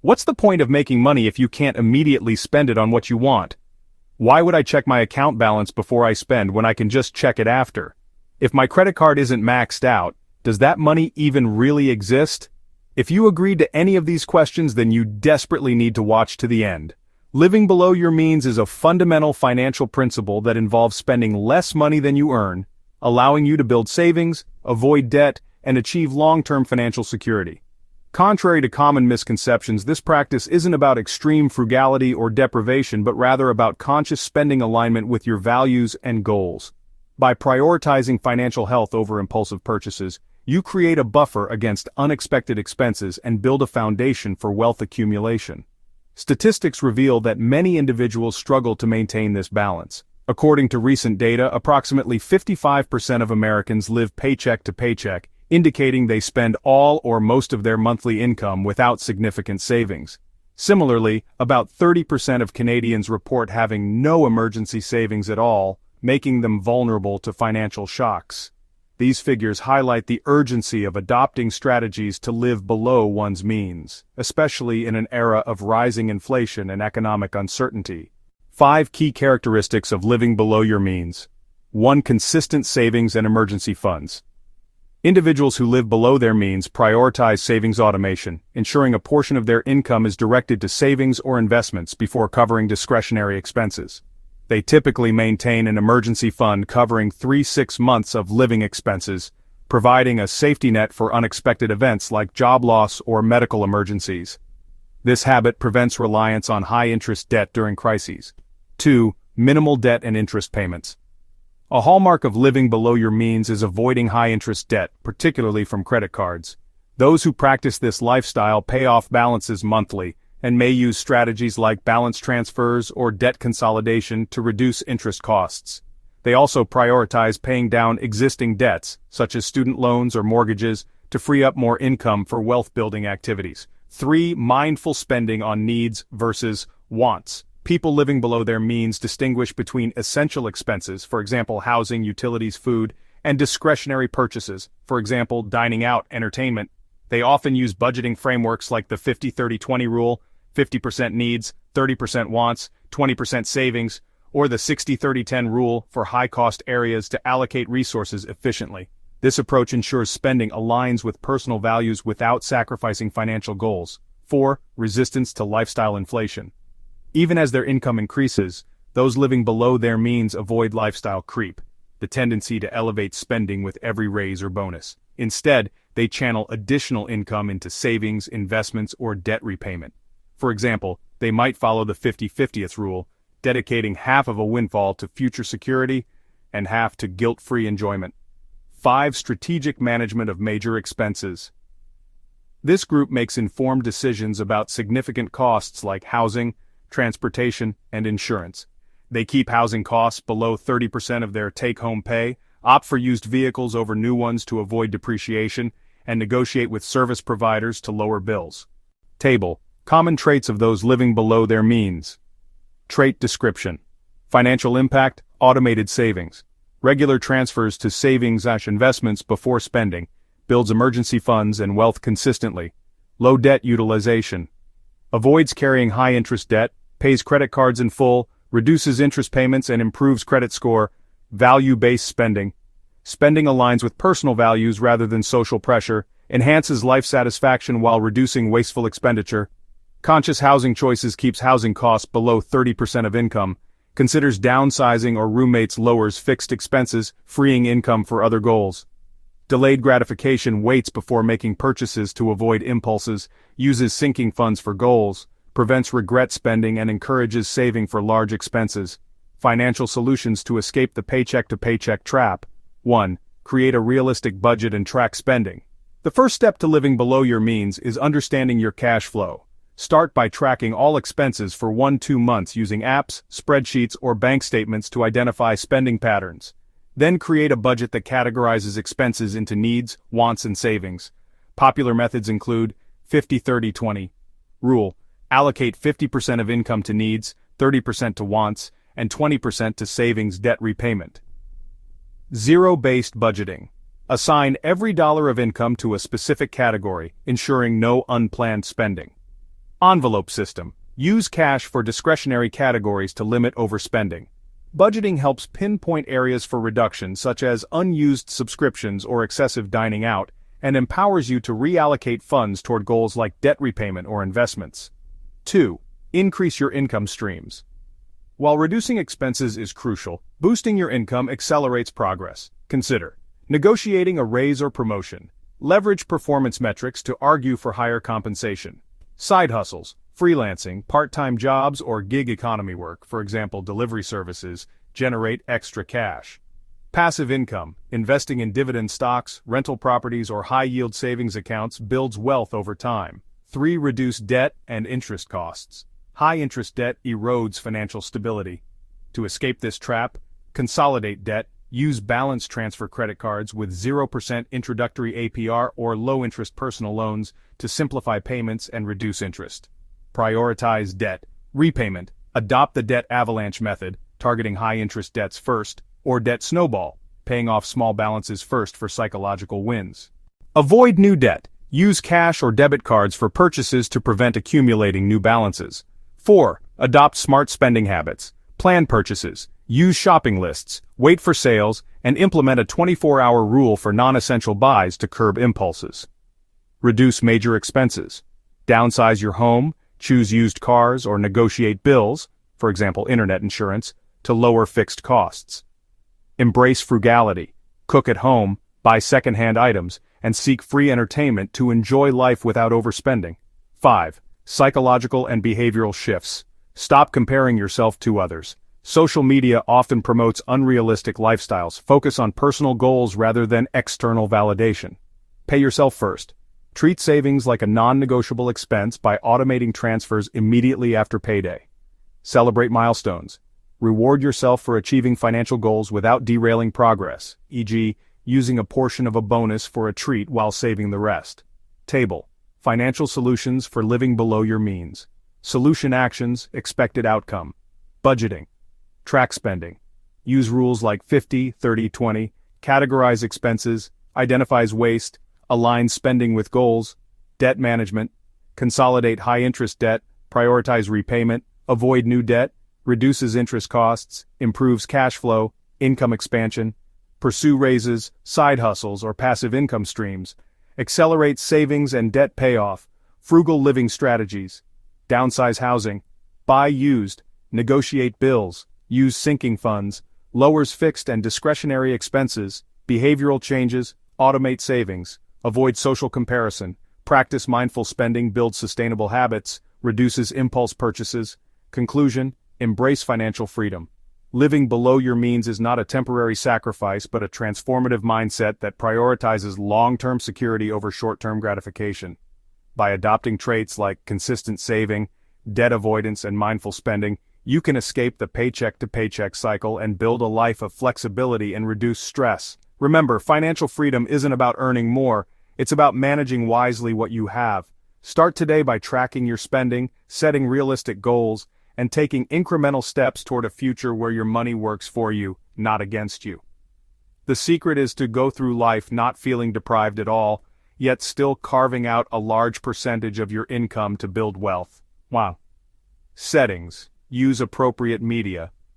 What's the point of making money if you can't immediately spend it on what you want? Why would I check my account balance before I spend when I can just check it after? If my credit card isn't maxed out, does that money even really exist? If you agreed to any of these questions, then you desperately need to watch to the end. Living below your means is a fundamental financial principle that involves spending less money than you earn, allowing you to build savings, avoid debt, and achieve long-term financial security. Contrary to common misconceptions, this practice isn't about extreme frugality or deprivation, but rather about conscious spending alignment with your values and goals. By prioritizing financial health over impulsive purchases, you create a buffer against unexpected expenses and build a foundation for wealth accumulation. Statistics reveal that many individuals struggle to maintain this balance. According to recent data, approximately 55% of Americans live paycheck to paycheck, indicating they spend all or most of their monthly income without significant savings. Similarly, about 30% of Canadians report having no emergency savings at all, making them vulnerable to financial shocks. These figures highlight the urgency of adopting strategies to live below one's means, especially in an era of rising inflation and economic uncertainty. 5 key characteristics of living below your means. 1. Consistent savings and emergency funds. Individuals who live below their means prioritize savings automation, ensuring a portion of their income is directed to savings or investments before covering discretionary expenses. They typically maintain an emergency fund covering 3-6 months of living expenses, providing a safety net for unexpected events like job loss or medical emergencies. This habit prevents reliance on high-interest debt during crises. 2. Minimal debt and interest payments. A hallmark of living below your means is avoiding high-interest debt, particularly from credit cards. Those who practice this lifestyle pay off balances monthly, and may use strategies like balance transfers or debt consolidation to reduce interest costs. They also prioritize paying down existing debts, such as student loans or mortgages, to free up more income for wealth-building activities. 3. Mindful spending on needs versus wants. People living below their means distinguish between essential expenses, for example housing, utilities, food, and discretionary purchases, for example dining out, entertainment. They often use budgeting frameworks like the 50-30-20 rule, 50% needs, 30% wants, 20% savings, or the 60-30-10 rule for high-cost areas to allocate resources efficiently. This approach ensures spending aligns with personal values without sacrificing financial goals. 4. Resistance to lifestyle inflation. Even as their income increases, those living below their means avoid lifestyle creep, the tendency to elevate spending with every raise or bonus. Instead, they channel additional income into savings, investments, or debt repayment. For example, they might follow the 50-50th rule, dedicating half of a windfall to future security and half to guilt-free enjoyment. 5. Strategic management of major expenses. This group makes informed decisions about significant costs like housing, transportation, and insurance. They keep housing costs below 30% of their take-home pay, opt for used vehicles over new ones to avoid depreciation, and negotiate with service providers to lower bills. Table. Common traits of those living below their means. Trait description. Financial impact, automated savings. Regular transfers to savings/investments before spending, builds emergency funds and wealth consistently. Low debt utilization. Avoids carrying high-interest debt, pays credit cards in full, reduces interest payments and improves credit score. Value-based spending. Spending aligns with personal values rather than social pressure, enhances life satisfaction while reducing wasteful expenditure. Conscious housing choices keeps housing costs below 30% of income, considers downsizing or roommates lowers fixed expenses, freeing income for other goals. Delayed gratification waits before making purchases to avoid impulses, uses sinking funds for goals, prevents regret spending and encourages saving for large expenses. Financial solutions to escape the paycheck-to-paycheck trap. 1. Create a realistic budget and track spending. The first step to living below your means is understanding your cash flow. Start by tracking all expenses for 1-2 months using apps, spreadsheets, or bank statements to identify spending patterns. Then create a budget that categorizes expenses into needs, wants, and savings. Popular methods include 50-30-20 rule. Allocate 50% of income to needs, 30% to wants, and 20% to savings debt repayment. Zero-based budgeting. Assign every dollar of income to a specific category, ensuring no unplanned spending. Envelope system. Use cash for discretionary categories to limit overspending. Budgeting helps pinpoint areas for reduction such as unused subscriptions or excessive dining out, and empowers you to reallocate funds toward goals like debt repayment or investments. 2. Increase your income streams. While reducing expenses is crucial, boosting your income accelerates progress. Consider negotiating a raise or promotion. Leverage performance metrics to argue for higher compensation. Side hustles, freelancing, part-time jobs, or gig economy work, for example delivery services, generate extra cash. Passive income, investing in dividend stocks, rental properties, or high-yield savings accounts builds wealth over time. 3. Reduce debt and interest costs. High-interest debt erodes financial stability. To escape this trap, consolidate debt, use balance transfer credit cards with 0% introductory APR or low-interest personal loans to simplify payments and reduce interest. Prioritize debt repayment. Adopt the debt avalanche method, targeting high-interest debts first, or debt snowball, paying off small balances first for psychological wins. Avoid new debt. Use cash or debit cards for purchases to prevent accumulating new balances. 4. Adopt smart spending habits. Plan purchases. Use shopping lists, wait for sales, and implement a 24-hour rule for non-essential buys to curb impulses. Reduce major expenses. Downsize your home, choose used cars, or negotiate bills, for example internet insurance, to lower fixed costs. Embrace frugality. Cook at home, buy second-hand items, and seek free entertainment to enjoy life without overspending. 5. Psychological and behavioral shifts. Stop comparing yourself to others. Social media often promotes unrealistic lifestyles. Focus on personal goals rather than external validation. Pay yourself first. Treat savings like a non-negotiable expense by automating transfers immediately after payday. Celebrate milestones. Reward yourself for achieving financial goals without derailing progress, e.g., using a portion of a bonus for a treat while saving the rest. Table. Financial solutions for living below your means. Solution actions, expected outcome. Budgeting. Track spending. Use rules like 50, 30, 20, categorize expenses, identifies waste, align spending with goals. Debt management. Consolidate high-interest debt, prioritize repayment, avoid new debt, reduces interest costs, improves cash flow, income expansion. Pursue raises, side hustles, or passive income streams. Accelerates savings and debt payoff. Frugal living strategies. Downsize housing. Buy used. Negotiate bills. Use sinking funds. Lowers fixed and discretionary expenses. Behavioral changes. Automate savings. Avoid social comparison. Practice mindful spending. Build sustainable habits. Reduces impulse purchases. Conclusion: embrace financial freedom. Living below your means is not a temporary sacrifice but a transformative mindset that prioritizes long-term security over short-term gratification. By adopting traits like consistent saving, debt avoidance, and mindful spending, you can escape the paycheck-to-paycheck cycle and build a life of flexibility and reduced stress. Remember, financial freedom isn't about earning more, it's about managing wisely what you have. Start today by tracking your spending, setting realistic goals, and taking incremental steps toward a future where your money works for you, not against you. The secret is to go through life not feeling deprived at all, yet still carving out a large percentage of your income to build wealth. Wow. Settings. Use appropriate media.